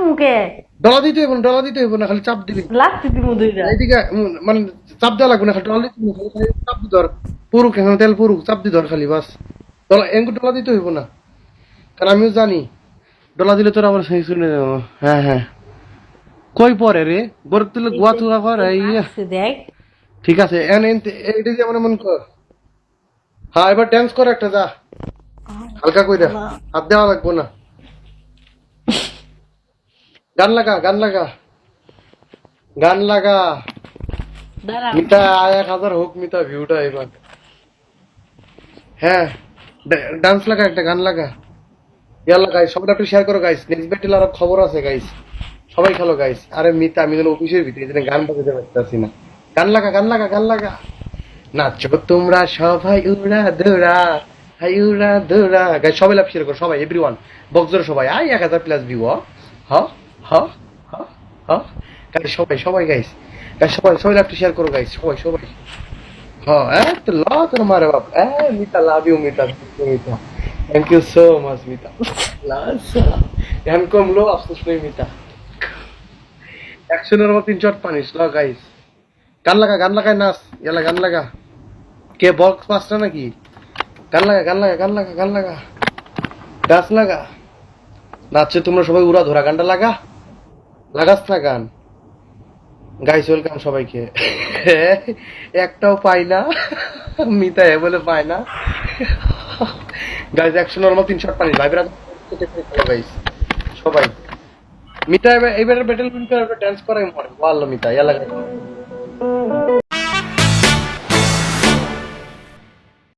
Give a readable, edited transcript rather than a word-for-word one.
মুখে ডলা দিতে হইব না খালি চাপ দিবি লাগতে দিব দুইটা এইদিকে মানে চাপ দেওয়া লাগবে না খালি ডলা দিতে হইব, খালি চাপ দি ধর পুরুক এখন তেল পুরুক চাপ দি ধর খালি বাস ডলা এঙ্কু ডলা দিতে হইব না কারণ আমিও জানি ডলা দিলে তোর আবার সেই শুনে যাবো। হ্যাঁ হ্যাঁ কই পরে রে বর তুলে গোয়া তুয়া কর ইয়া দেখ ঠিক আছে এইটা যেমন মন কর। হ্যাঁ এবার ড্যান্স কর একটা যা হালকা কইরা হাত দেওয়া লাগবো না। গান লাগা দাঁড়া মিতা 1000 হোক মিতা ভিউটা এবার। হ্যাঁ ডান্স লাগা একটা গান লাগা ইয়াল্লা গাইস সবাই একটু শেয়ার করো গাইস নেক্সট ব্যাটেল আর খবর আছে গাইস সবাই খেলো গাইস। আরে মিতা আমি যেন অফিসের ভিতরে যেন গান বাজাতে পারতেছি না। গান লাগা নাচো তোমরা সবাই উড়া দৌড়া হাই উড়া দৌড়া গাইস সবাই লাভ শেয়ার করো সবাই এভরিওয়ান বক্সর সবাই 1000 প্লাস ভিউ হ হ হ হ গাইস সবাই গাইস সবাই লাভ শেয়ার করো গাইস সবাই হ্যাঁ তো ল তোর মারে বাপ Mita love you Mita thank you so much Mita লাস এখন কম লো আফসোস নেই মিতা অ্যাকশনের মতো 3 শট পানিস ল গাইস গান লাগায় নাচ ইয়ালা গান লাগা কে বক্স পাসটা নাকি গান লাগা গাছ লাগা নাচছে তোমরা সবাই উড়া ধরা গানটা লাগাস না গান গাইস ওয়েলকাম সবাইকে একটাও পাই না মিতা বলে পায় না গাইস অ্যাকশনের মতো 3 শট পানিস ভাইরা গাইস সবাই মিতা এবারে ব্যাটেল উইন করে ড্যান্স করাই মরে ভালো মিতা ইয়ালা